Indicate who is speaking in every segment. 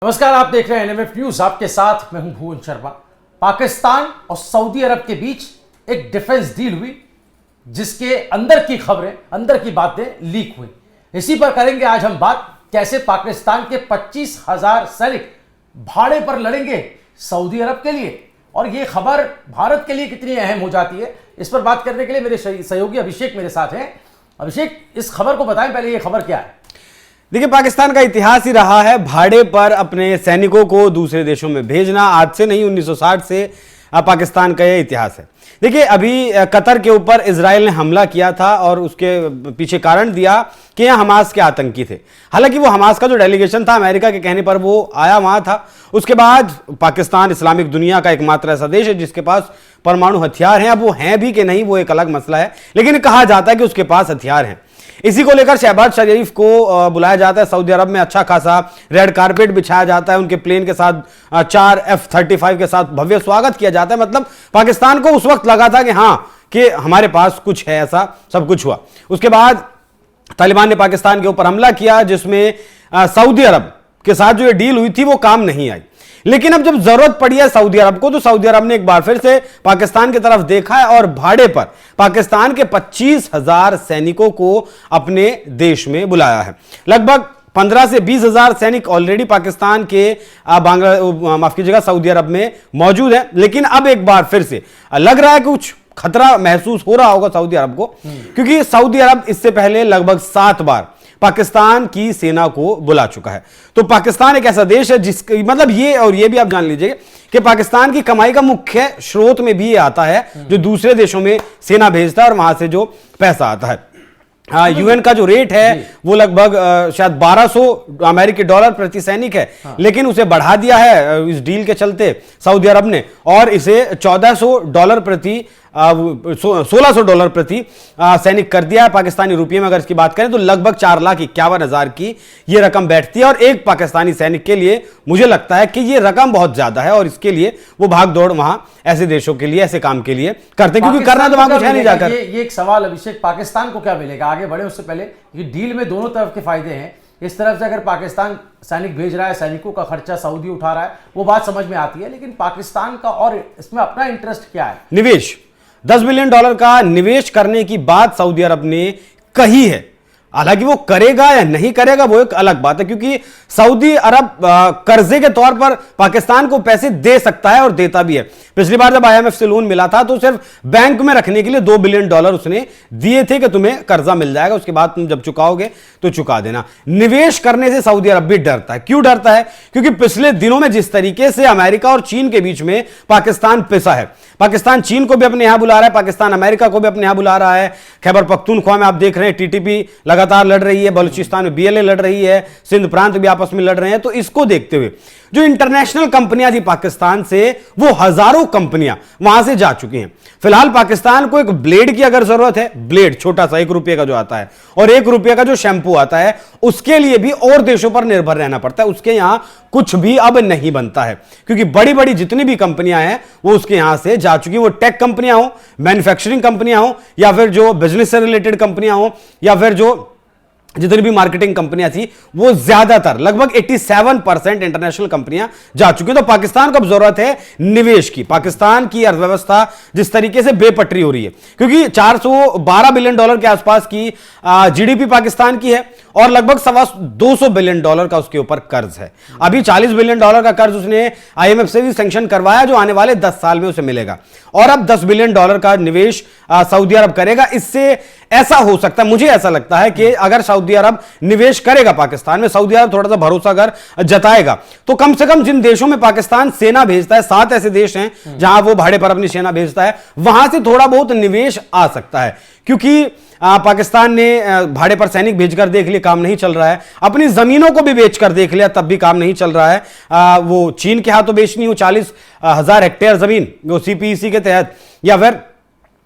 Speaker 1: नमस्कार, आप देख रहे हैं एनएमएफ न्यूज। आपके साथ मैं हूं भुवन शर्मा। पाकिस्तान और सऊदी अरब के बीच एक डिफेंस डील हुई जिसके अंदर की खबरें, अंदर की बातें लीक हुई। इसी पर करेंगे आज हम बात, कैसे पाकिस्तान के 25,000 सैनिक भाड़े पर लड़ेंगे सऊदी अरब के लिए और यह खबर भारत के लिए कितनी अहम हो जाती है। इस पर बात करने के लिए मेरे सहयोगी अभिषेक मेरे साथ हैं। अभिषेक, इस खबर को बताएं पहले, यह खबर क्या है?
Speaker 2: देखिए, पाकिस्तान का इतिहास ही रहा है भाड़े पर अपने सैनिकों को दूसरे देशों में भेजना। आज से नहीं, 1960 से पाकिस्तान का यह इतिहास है। देखिए, अभी कतर के ऊपर इजराइल ने हमला किया था और उसके पीछे कारण दिया कि यहाँ हमास के आतंकी थे। हालांकि वो हमास का जो डेलीगेशन था, अमेरिका के कहने पर वो आया वहां था। उसके बाद पाकिस्तान इस्लामिक दुनिया का एकमात्र ऐसा देश है जिसके पास परमाणु हथियार हैं। अब वो हैं भी कि नहीं, वो एक अलग मसला है, लेकिन कहा जाता है कि उसके पास हथियार हैं। इसी को लेकर शहबाज शरीफ को बुलाया जाता है सऊदी अरब में। अच्छा खासा रेड कारपेट बिछाया जाता है, उनके प्लेन के साथ 4 F-35 के साथ भव्य स्वागत किया जाता है। मतलब पाकिस्तान को उस वक्त लगा था कि हाँ, कि हमारे पास कुछ है, ऐसा सब कुछ हुआ। उसके बाद तालिबान ने पाकिस्तान के ऊपर हमला किया जिसमें सऊदी अरब के साथ जो ये डील हुई थी वो काम नहीं आई। लेकिन अब जब जरूरत पड़ी है सऊदी अरब को, तो सऊदी अरब ने एक बार फिर से पाकिस्तान की तरफ देखा है और भाड़े पर पाकिस्तान के 25,000 सैनिकों को अपने देश में बुलाया है। लगभग 15 से 20,000 सैनिक ऑलरेडी पाकिस्तान के माफ कीजिएगा सऊदी अरब में मौजूद है। लेकिन अब एक बार फिर से लग रहा है कुछ खतरा महसूस हो रहा होगा सऊदी अरब को, क्योंकि सऊदी अरब इससे पहले लगभग 7 बार पाकिस्तान की सेना को बुला चुका है। तो पाकिस्तान एक ऐसा देश है जिसकी मतलब ये भी आप जान लीजिए कि पाकिस्तान की कमाई का मुख्य स्रोत में भी ये आता है जो दूसरे देशों में सेना भेजता है और वहां से जो पैसा आता है। यूएन का जो रेट है वो लगभग शायद 1200 अमेरिकी डॉलर प्रति सैनिक है। लेकिन उसे बढ़ा दिया है इस डील के चलते सऊदी अरब ने, और इसे 1400 डॉलर प्रति 1600 डॉलर प्रति सैनिक कर दिया है। पाकिस्तानी रुपये में अगर इसकी बात करें तो लगभग 4,51,000 की ये रकम बैठती है। और एक पाकिस्तानी सैनिक के लिए मुझे लगता है कि ये रकम बहुत ज्यादा है और इसके लिए वो भाग दौड़ वहां ऐसे देशों के लिए, ऐसे काम के लिए करते हैं, क्योंकि करना तो वहां कुछ है नहीं जाकर।
Speaker 1: ये एक सवाल अभिषेक, पाकिस्तान को क्या मिलेगा? आगे बढ़े उससे पहले, ये डील में दोनों तरफ के फायदे हैं। इस तरफ से अगर पाकिस्तान सैनिक भेज रहा है, सैनिकों का खर्चा सऊदी उठा रहा है, वो बात समझ में आती है। लेकिन पाकिस्तान का और इसमें अपना इंटरेस्ट क्या है?
Speaker 2: निवेश, $10 बिलियन का निवेश करने की बात सऊदी अरब ने कही है। हालांकि वो करेगा या नहीं करेगा वो एक अलग बात है, क्योंकि सऊदी अरब कर्जे के तौर पर पाकिस्तान को पैसे दे सकता है और देता भी है। पिछली बार जब IMF से लोन मिला था तो सिर्फ बैंक में रखने के लिए $2 बिलियन उसने दिए थे कि तुम्हें कर्जा मिल जाएगा, उसके बाद तुम जब चुकाओगे तो चुका देना। निवेश करने से सऊदी अरब भी डरता है। क्यों डरता है? क्योंकि पिछले दिनों में जिस तरीके से अमेरिका और चीन के बीच में पाकिस्तान पिसा है, पाकिस्तान चीन को भी अपने यहां बुला रहा है, पाकिस्तान अमेरिका को भी अपने यहां बुला रहा है। खैबर पख्तूनख्वा में आप देख रहे हैं TTP लगातार लड़ रही है, बलूचिस्तान में BLA लड़ रही है, सिंध प्रांत भी आपस में लड़ रहे हैं। तो इसको देखते हुए जो इंटरनेशनल कंपनियां थी पाकिस्तान से, वो हजारों कंपनियां वहां से जा चुकी हैं। फिलहाल पाकिस्तान को एक ब्लेड की अगर जरूरत है, ब्लेड छोटा सा ₹1 का जो आता है और ₹1 का जो शैंपू आता है, उसके लिए भी और देशों पर निर्भर रहना पड़ता है। उसके यहां कुछ भी अब नहीं बनता है, क्योंकि बड़ी बड़ी जितनी भी कंपनियां हैं वो उसके यहां से जा चुकी हैं। वो टेक कंपनियां हो, मैन्युफैक्चरिंग कंपनियां हो, या फिर जो बिजनेस से रिलेटेड कंपनियां हो, या फिर जो जितनी भी मार्केटिंग कंपनियां थी, वो ज्यादातर लगभग 87% इंटरनेशनल कंपनियां जा चुकी हैं। तो पाकिस्तान को अब जरूरत है निवेश की। पाकिस्तान की अर्थव्यवस्था जिस तरीके से बेपटरी हो रही है, क्योंकि $412 बिलियन के आसपास की GDP पाकिस्तान की है और लगभग $200 बिलियन का उसके ऊपर कर्ज है। अभी $40 बिलियन का कर्ज उसने IMF से भी सैंक्शन करवाया, जो आने वाले 10 साल में उसे मिलेगा। और अब $10 बिलियन का निवेश सऊदी अरब करेगा। इससे ऐसा हो सकता है, मुझे ऐसा लगता है कि अगर सऊदी अरब निवेश करेगा पाकिस्तान में, सऊदी अरब थोड़ा सा भरोसा अगर जताएगा, तो कम से कम जिन देशों में पाकिस्तान सेना भेजता है, 7 ऐसे देश हैं जहां वो भाड़े पर अपनी सेना भेजता है, वहां से थोड़ा बहुत निवेश आ सकता है। क्योंकि पाकिस्तान ने भाड़े पर सैनिक भेजकर देख लिया, काम नहीं चल रहा है। अपनी जमीनों को भी बेचकर देख लिया, तब भी काम नहीं चल रहा है। वो चीन के हाथों बेचनी हो 40,000 हेक्टेयर जमीन वो CPEC के तहत, या फिर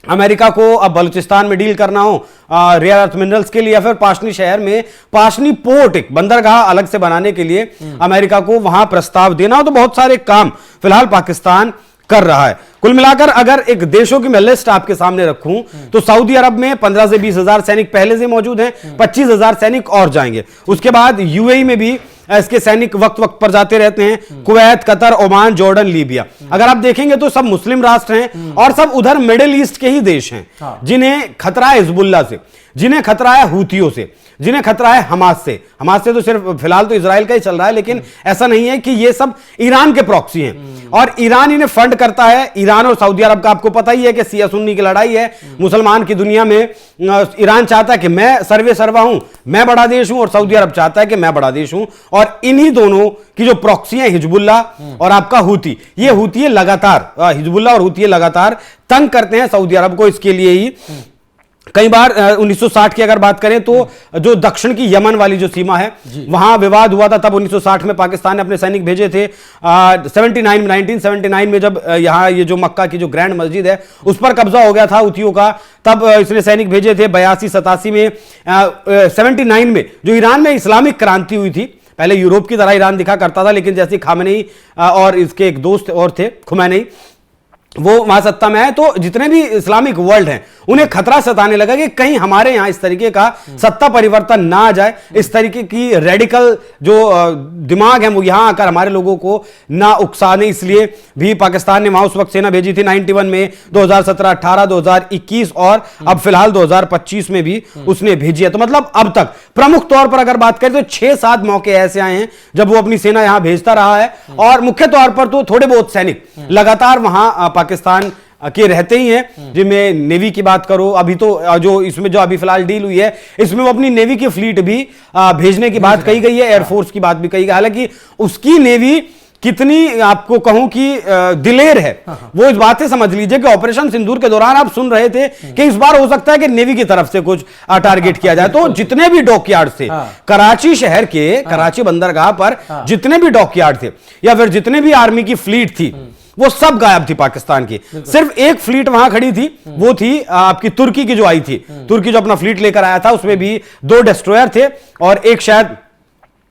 Speaker 2: अमेरिका को अब बलूचिस्तान में डील करना हो रेयर अर्थ मिनरल्स के लिए, या फिर पाशनी शहर में पाशनी पोर्ट एक बंदरगाह अलग से बनाने के लिए अमेरिका को वहां प्रस्ताव देना हो, तो बहुत सारे काम फिलहाल पाकिस्तान कर रहा है। कुल मिलाकर अगर एक देशों की मैं लिस्ट आपके सामने रखूं तो सऊदी अरब में 15 से 20 हजार सैनिक पहले से मौजूद हैं, 25,000 सैनिक और जाएंगे। उसके बाद UAE में भी इसके सैनिक वक्त वक्त पर जाते रहते हैं। Kuwait, Qatar, Oman, Jordan, Libya, अगर आप देखेंगे तो सब मुस्लिम राष्ट्र हैं और सब उधर मिडिल ईस्ट के ही देश हैं, जिन्हें खतरा है हिजबुल्लाह से, जिन्हें खतरा है हूथियों से, जिन्हें खतरा है हमास से। हमास से तो सिर्फ फिलहाल तो इजराइल का ही चल रहा है, लेकिन ऐसा नहीं है कि ये सब ईरान के प्रॉक्सी हैं और ईरान इन्हें फंड करता है। ईरान और सऊदी अरब का आपको पता ही है कि शिया सुन्नी की लड़ाई है मुसलमान की दुनिया में। ईरान चाहता है कि मैं सर्वे सर्वा हूं, मैं बड़ा देश हूं, और सऊदी अरब चाहता है कि मैं बड़ा देश हूं। और इन्हीं दोनों की जो प्रॉक्सी है हिजबुल्लाह और आपका हूती, ये हूती लगातार, हिजबुल्लाह और हूती लगातार तंग करते हैं सऊदी अरब को। इसके लिए ही कई बार 1960 की अगर बात करें तो जो दक्षिण की यमन वाली जो सीमा है वहां विवाद हुआ था, तब 1960 में पाकिस्तान ने अपने सैनिक भेजे थे। 1979 में जब यहां ये जो मक्का की जो ग्रैंड मस्जिद है उस पर कब्जा हो गया था हुतियों का, तब इसने सैनिक भेजे थे। 82-87 में 79 में जो ईरान में इस्लामिक क्रांति हुई थी, पहले यूरोप की तरह ईरान दिखा करता था, लेकिन जैसे खामेनी और इसके एक दोस्त और थे खुमैनी, वो वहां सत्ता में आए तो जितने भी इस्लामिक वर्ल्ड हैं उन्हें खतरा सताने लगा कि कहीं हमारे यहां इस तरीके का सत्ता परिवर्तन ना आ जाए, इस तरीके की रेडिकल जो दिमाग है वो यहां आकर हमारे लोगों को ना उकसाने। इसलिए भी पाकिस्तान ने वहां उस वक्त सेना भेजी थी 91 में, 2017, 18, 2021 और अब फिलहाल 2025 में भी उसने भेजी है। तो मतलब अब तक प्रमुख तौर पर अगर बात करें तो 6-7 मौके ऐसे आए हैं जब वो अपनी सेना यहां भेजता रहा है, और मुख्य तौर पर तो थोड़े बहुत सैनिक लगातार वहां पाकिस्तान के रहते ही हैं। जिनमें नेवी की बात करो, अभी तो जो इसमें जो अभी फिलहाल डील हुई है इसमें वो अपनी नेवी की फ्लीट भी भेजने की बात कही गई है, एयरफोर्स की बात भी कही गई। हालांकि उसकी नेवी कितनी आपको कहूं कि दिलेर है, वो इस बात से समझ लीजिए कि ऑपरेशन सिंदूर के दौरान आप सुन रहे थे कि इस बार हो सकता है कि नेवी की तरफ से कुछ टारगेट किया जाए। तो जितने भी डॉकयार्ड थे कराची शहर के, कराची बंदरगाह पर जितने भी डॉकयार्ड थे या फिर जितने भी आर्मी की फ्लीट थी वो सब गायब थी पाकिस्तान की। सिर्फ एक फ्लीट वहां खड़ी थी, वो थी आपकी तुर्की की जो आई थी, तुर्की जो अपना फ्लीट लेकर आया था, उसमें भी 2 डिस्ट्रॉयर थे और एक शायद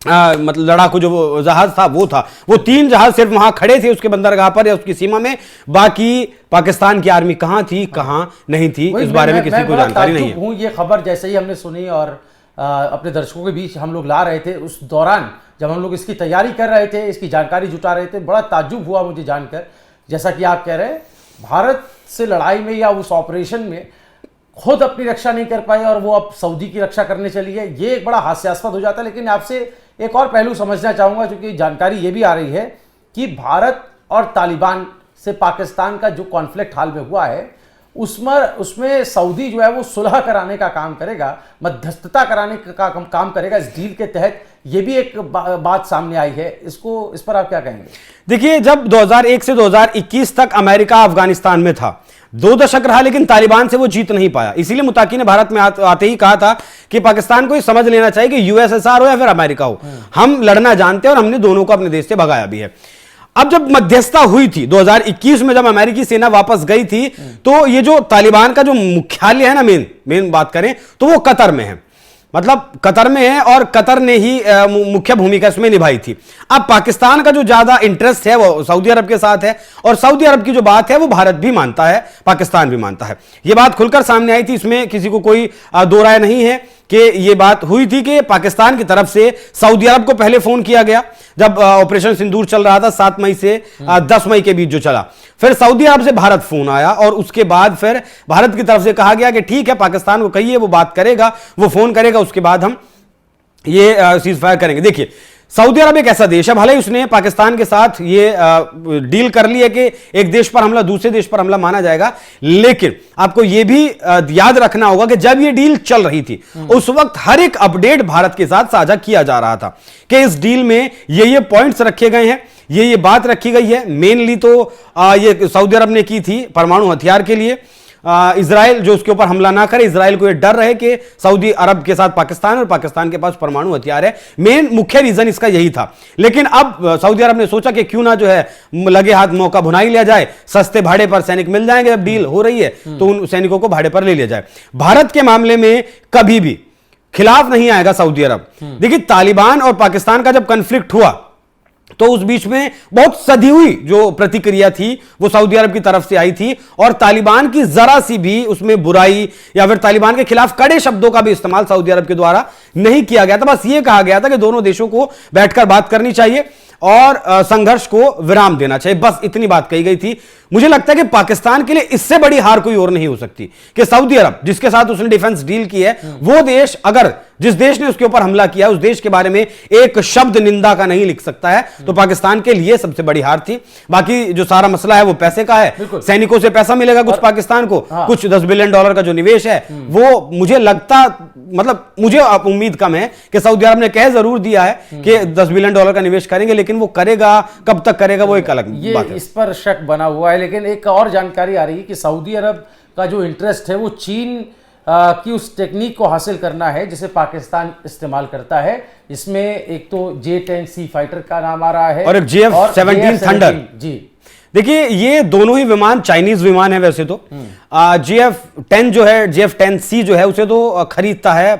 Speaker 2: मतलब लड़ाकू जो जहाज था वो था। वो 3 जहाज सिर्फ वहां खड़े थे उसके बंदरगाह पर या उसकी सीमा में। बाकी पाकिस्तान की आर्मी कहां थी कहां नहीं थी इस बारे में किसी को जानकारी नहीं है।
Speaker 1: ये खबर जैसे ही हमने सुनी और अपने दर्शकों के बीच हम लोग ला रहे थे, उस दौरान जब हम लोग इसकी तैयारी कर रहे थे, इसकी जानकारी जुटा रहे थे, बड़ा ताज्जुब हुआ मुझे जानकर। जैसा कि आप कह रहे हैं, भारत से लड़ाई में या उस ऑपरेशन में खुद अपनी रक्षा नहीं कर पाए और वो अब सऊदी की रक्षा करने चली है, ये एक बड़ा हास्यास्पद हो जाता है। लेकिन आपसे एक और पहलू समझना चाहूँगा, क्योंकि जानकारी ये भी आ रही है कि भारत और तालिबान से पाकिस्तान का जो कॉन्फ्लिक्ट हाल में हुआ है उसमें सऊदी जो है वो सुलह कराने का काम करेगा, मध्यस्थता कराने का काम करेगा इस डील के तहत। ये भी एक बात सामने आई है, इस पर आप क्या कहेंगे?
Speaker 2: देखिए, जब 2001 से 2021 तक अमेरिका अफगानिस्तान में था, 2 दशक रहा, लेकिन तालिबान से वो जीत नहीं पाया। इसीलिए मुत्ताकी ने भारत में आते ही कहा था कि पाकिस्तान को ये समझ लेना चाहिए कि यूएसएसआर हो या फिर अमेरिका हो, हम लड़ना जानते हैं और हमने दोनों को अपने देश से भगाया भी है। अब जब मध्यस्थता हुई थी 2021 में, जब अमेरिकी सेना वापस गई थी, तो ये जो तालिबान का जो मुख्यालय है ना, मेन बात करें तो वो कतर में है, मतलब कतर में है और कतर ने ही मुख्य भूमिका इसमें निभाई थी। अब पाकिस्तान का जो ज्यादा इंटरेस्ट है वो सऊदी अरब के साथ है, और सऊदी अरब की जो बात है वो भारत भी मानता है, पाकिस्तान भी मानता है। ये बात खुलकर सामने आई थी, इसमें किसी को कोई दो राय नहीं है कि ये बात हुई थी कि पाकिस्तान की तरफ से सऊदी अरब को पहले फोन किया गया जब ऑपरेशन सिंदूर चल रहा था 7 मई से 10 मई के बीच जो चला। फिर सऊदी अरब से भारत फोन आया और उसके बाद फिर भारत की तरफ से कहा गया कि ठीक है, पाकिस्तान को कहिए, वो बात करेगा, वो फोन करेगा, उसके बाद हम ये सीज फायर करेंगे। देखिए, सऊदी अरब एक ऐसा देश है, भले ही उसने पाकिस्तान के साथ ये डील कर ली है कि एक देश पर हमला दूसरे देश पर हमला माना जाएगा, लेकिन आपको यह भी याद रखना होगा कि जब ये डील चल रही थी उस वक्त हर एक अपडेट भारत के साथ साझा किया जा रहा था कि इस डील में ये पॉइंट्स रखे गए हैं, ये बात रखी गई है। मेनली तो ये सऊदी अरब ने की थी परमाणु हथियार के लिए, इजराइल जो उसके ऊपर हमला ना करे, इजराइल को यह डर रहे कि सऊदी अरब के साथ पाकिस्तान और पाकिस्तान के पास परमाणु हथियार है। मेन मुख्य रीजन इसका यही था। लेकिन अब सऊदी अरब ने सोचा कि क्यों ना जो है लगे हाथ मौका भुना ही लिया जाए, सस्ते भाड़े पर सैनिक मिल जाएंगे, जब डील हो रही है तो उन सैनिकों को भाड़े पर ले लिया जाए। भारत के मामले में कभी भी खिलाफ नहीं आएगा सऊदी अरब। देखिए, तालिबान और पाकिस्तान का जब कन्फ्लिक्ट हुआ तो उस बीच में बहुत सधी हुई जो प्रतिक्रिया थी वो सऊदी अरब की तरफ से आई थी, और तालिबान की जरा सी भी उसमें बुराई या फिर तालिबान के खिलाफ कड़े शब्दों का भी इस्तेमाल सऊदी अरब के द्वारा नहीं किया गया था। बस ये कहा गया था कि दोनों देशों को बैठकर बात करनी चाहिए और संघर्ष को विराम देना चाहिए, बस इतनी बात कही गई थी। मुझे लगता है कि पाकिस्तान के लिए इससे बड़ी हार कोई और नहीं हो सकती कि सऊदी अरब जिसके साथ उसने डिफेंस डील की है, वो देश अगर जिस देश ने उसके ऊपर हमला किया उस देश के बारे में एक शब्द निंदा का नहीं लिख सकता है, तो पाकिस्तान के लिए सबसे बड़ी हार थी। बाकी जो सारा मसला है वो पैसे का है, सैनिकों से पैसा मिलेगा कुछ पाकिस्तान को, कुछ $10 बिलियन का जो निवेश है वो मुझे लगता, मतलब मुझे उम्मीद कम है कि सऊदी अरब ने कह जरूर दिया है कि $10 बिलियन का निवेश करेंगे, लेकिन वो करेगा कब तक करेगा वो एक अलग बात है।
Speaker 1: इस पर शक बना हुआ है। लेकिन एक और जानकारी आ रही है कि सऊदी अरब का जो इंटरेस्ट है वो चीन की उस टेक्निक को हासिल करना है जिसे पाकिस्तान इस्तेमाल करता है। इसमें एक तो J-10C फाइटर का नाम आ रहा है
Speaker 2: और एक JF-17 थंडर।
Speaker 1: जी देखिए,
Speaker 2: ये दोनों ही विमान चाइनीज विमान है वैसे तो। JF-10 जो है, JF-10C जो है उसे तो खरीदता है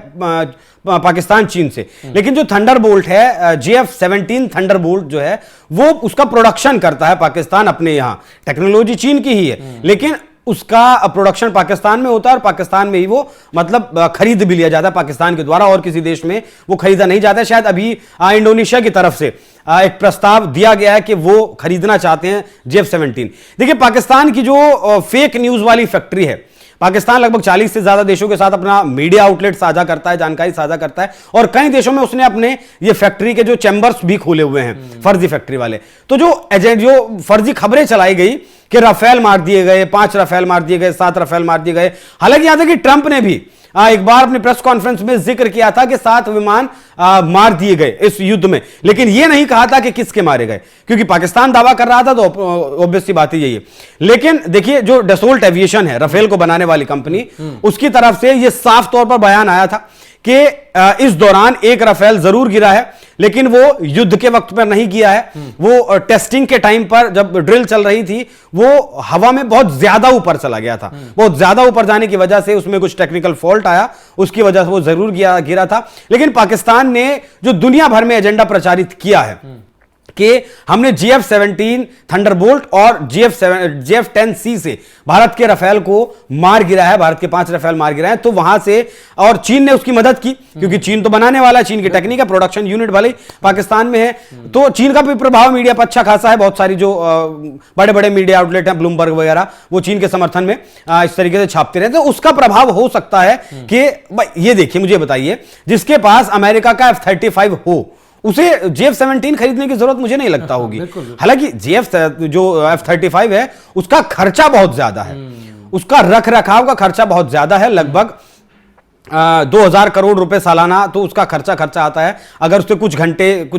Speaker 2: पाकिस्तान चीन से, लेकिन जो थंडरबोल्ट है JF-17 थंडरबोल्ट जो है वो उसका प्रोडक्शन करता है पाकिस्तान अपने यहां। टेक्नोलॉजी चीन की ही है लेकिन उसका प्रोडक्शन पाकिस्तान में होता है और पाकिस्तान में ही वो मतलब खरीद भी लिया जाता है पाकिस्तान के द्वारा, और किसी देश में वो खरीदा नहीं जाता है। शायद अभी इंडोनेशिया की तरफ से एक प्रस्ताव दिया गया है कि वो खरीदना चाहते हैं JF-17। देखिए, पाकिस्तान की जो फेक न्यूज वाली फैक्ट्री है, पाकिस्तान लगभग 40 से ज्यादा देशों के साथ अपना मीडिया आउटलेट साझा करता है, जानकारी साझा करता है, और कई देशों में उसने अपने ये फैक्ट्री के जो चैम्बर्स भी खोले हुए हैं फर्जी फैक्ट्री वाले। तो जो फर्जी खबरें चलाई गई कि राफेल मार दिए गए, 5 राफेल मार दिए गए, 7 राफेल मार दिए गए, हालांकि यहां तक कि ट्रंप ने भी एक बार अपनी प्रेस कॉन्फ्रेंस में जिक्र किया था कि 7 विमान मार दिए गए इस युद्ध में, लेकिन यह नहीं कहा था कि किसके मारे गए, क्योंकि पाकिस्तान दावा कर रहा था तो ऑब्वियस सी बात यही है। लेकिन देखिए, जो डसोल्ट एविएशन है राफेल को बनाने वाली कंपनी, उसकी तरफ से यह साफ तौर पर बयान आया था कि इस दौरान एक राफेल जरूर गिरा है, लेकिन वो युद्ध के वक्त पर नहीं गिरा है। वो टेस्टिंग के टाइम पर जब ड्रिल चल रही थी वो हवा में बहुत ज्यादा ऊपर चला गया था। बहुत ज्यादा ऊपर जाने की वजह से उसमें कुछ टेक्निकल फॉल्ट आया, उसकी वजह से वो जरूर गिरा था। लेकिन पाकिस्तान ने जो दुनिया भर में एजेंडा प्रचारित किया है कि हमने JF-17 थंडरबोल्ट और JF-10C से भारत के राफेल को मार गिरा है, भारत के 5 राफेल मार गिरा है, तो वहां से और चीन ने उसकी मदद की, क्योंकि चीन तो बनाने वाला है, चीन की टेक्निक है, प्रोडक्शन यूनिट वाले पाकिस्तान में है, तो चीन का भी प्रभाव मीडिया पर अच्छा खासा है। बहुत सारी जो बड़े बड़े मीडिया आउटलेट हैं, ब्लूमबर्ग वगैरह, वो चीन के समर्थन में इस तरीके से छापते रहते हैं, तो उसका प्रभाव हो सकता है कि ये देखिए, मुझे बताइए, जिसके पास अमेरिका का F-35 हो उसे JF-17 खरीदने की जरूरत मुझे नहीं लगता होगी। हालांकि जो F-35 है उसका खर्चा बहुत ज्यादा है, उसका रख रखाव का खर्चा बहुत ज्यादा है, लगभग 2000 करोड़ रुपए सालाना तो उसका खर्चा आता है। अगर उससे कुछ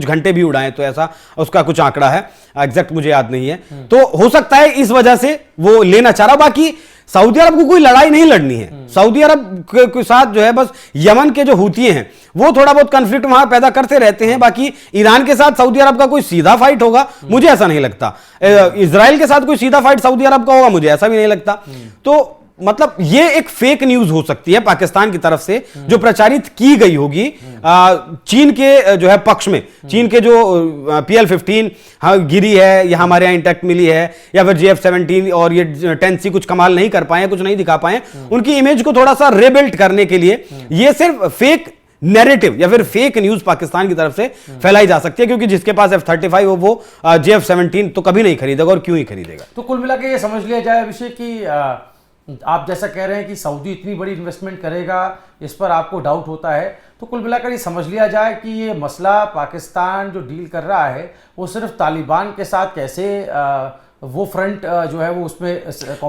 Speaker 2: घंटे भी उड़ाएं तो ऐसा उसका कुछ आंकड़ा है, एग्जैक्ट मुझे याद नहीं है। तो हो सकता है इस वजह से वो लेना चाह रहा। बाकी सऊदी अरब को कोई लड़ाई नहीं लड़नी है। सऊदी अरब के साथ जो है बस यमन के जो हूती हैं वो थोड़ा बहुत कॉन्फ्लिक्ट वहां पैदा करते रहते हैं। बाकी ईरान के साथ सऊदी अरब का कोई सीधा फाइट होगा मुझे ऐसा नहीं लगता। इजराइल के साथ कोई सीधा फाइट सऊदी अरब का होगा मुझे ऐसा भी नहीं लगता। तो मतलब ये एक फेक न्यूज हो सकती है पाकिस्तान की तरफ से जो प्रचारित की गई होगी चीन के जो है पक्ष में। चीन के जो PL-15 गिरी है या हमारे यहां इंटैक्ट मिली है, या फिर JF-17 और ये 10C कुछ कमाल नहीं कर पाए, कुछ नहीं दिखा पाए, उनकी इमेज को थोड़ा सा रिबिल्ड करने के लिए ये सिर्फ फेक नैरेटिव या फिर फेक न्यूज पाकिस्तान की तरफ से फैलाई जा सकती है, क्योंकि जिसके पास F-35 हो वो JF-17 तो कभी नहीं खरीदेगा और क्यों ही खरीदेगा।
Speaker 1: तो कुल मिला के ये समझ लिया जाए विषय कि आप जैसा कह रहे हैं कि सऊदी इतनी बड़ी इन्वेस्टमेंट करेगा, इस पर आपको डाउट होता है, तो कुल मिलाकर ये समझ लिया जाए कि ये मसला पाकिस्तान जो डील कर रहा है वो सिर्फ तालिबान के साथ कैसे वो फ्रंट जो है वो उसमें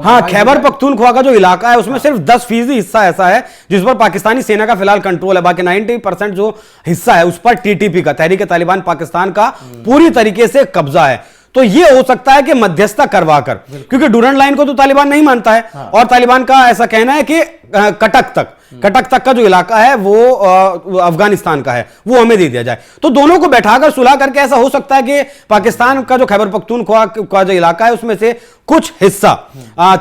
Speaker 2: हाँ, खैबर पख्तूनख्वा का जो इलाका है उसमें सिर्फ 10% हिस्सा ऐसा है जिस पर पाकिस्तानी सेना का फिलहाल कंट्रोल है। बाकी 90% जो हिस्सा है उस पर TTP का, तहरीक तालिबान पाकिस्तान का पूरी तरीके से कब्जा है। तो ये हो सकता है कि मध्यस्थता करवाकर, क्योंकि डूरंड लाइन को तो तालिबान नहीं मानता है और तालिबान का ऐसा कहना है कि कटक तक का जो इलाका है वो अफगानिस्तान का है, वो हमें दे दिया जाए। तो दोनों को बैठाकर सुलह करके ऐसा हो सकता है कि पाकिस्तान का जो खैबर पख्तूनख्वा का जो इलाका है उसमें से कुछ हिस्सा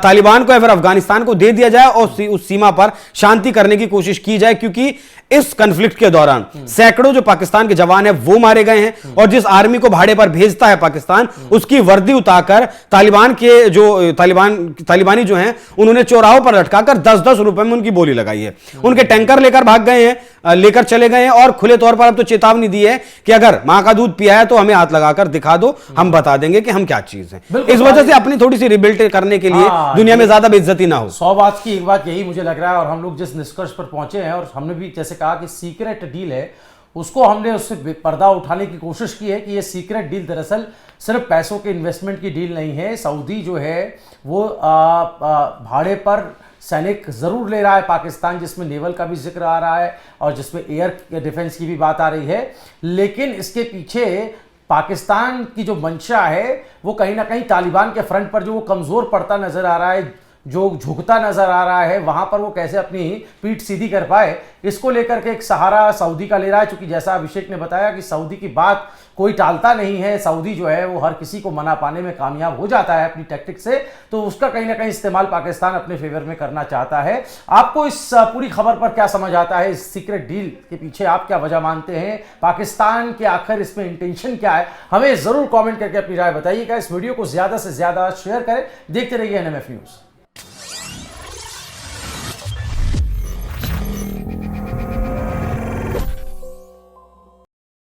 Speaker 2: तालिबान को या फिर अफगानिस्तान को दे दिया जाए और उस सीमा पर शांति करने की कोशिश की जाए, क्योंकि इस कॉन्फ्लिक्ट के दौरान सैकड़ों जो पाकिस्तान के जवान हैं वो मारे गए हैं, और जिस आर्मी को भाड़े पर भेजता है पाकिस्तान, उसकी वर्दी उतारकर तालिबान के जो तालिबानी जो हैं उन्होंने चौराहों पर लटकाकर 10-10 रुपए में उनकी बोली लगाई है। उनके टैंकर लेकर भाग गए हैं, लेकर चले गए हैं, और खुले तौर पर अब तो चेतावनी दी है कि अगर मां का दूध पिया है तो हमें हाथ लगाकर दिखा दो, हम बता देंगे कि हम क्या चीज है। इस वजह से अपनी थोड़ी सी रिबिल्ड करने के लिए दुनिया में ज्यादा बेइज्जती ना हो।
Speaker 1: 100 बात की एक बात यही मुझे लग रहा है, और हम लोग जिस निष्कर्ष पर पहुंचे हैं, और हमने भी जैसे कहा कि सीक्रेट डील है, उसको हमने उससे पर्दा उठाने की कोशिश की है कि ये सीक्रेट डील दरअसल सिर्फ पैसों के इन्वेस्टमेंट की डील नहीं है। सऊदी जो है वो भाड़े पर सैनिक जरूर ले रहा है पाकिस्तान, जिसमें नेवल का भी जिक्र आ रहा है और जिसमें एयर डिफेंस की भी बात आ रही है, लेकिन इसके पीछे पाकिस्तान की जो मंशा है वो कहीं ना कहीं तालिबान के फ्रंट पर जो वो कमजोर पड़ता नजर आ रहा है, जो झुकता नजर आ रहा है, वहां पर वो कैसे अपनी पीठ सीधी कर पाए, इसको लेकर के एक सहारा सऊदी का ले रहा है। क्योंकि जैसा अभिषेक ने बताया कि सऊदी की बात कोई टालता नहीं है, सऊदी जो है वो हर किसी को मना पाने में कामयाब हो जाता है अपनी टैक्टिक से, तो उसका कहीं ना कहीं इस्तेमाल पाकिस्तान अपने फेवर में करना चाहता है। आपको इस पूरी खबर पर क्या समझ आता है? इस सीक्रेट डील के पीछे आप क्या वजह मानते हैं? पाकिस्तान के आखिर इसमें इंटेंशन क्या है? हमें जरूर कॉमेंट करके अपनी राय बताइएगा। इस वीडियो को ज्यादा से ज्यादा शेयर करें। देखते रहिए एनएमएफ न्यूज।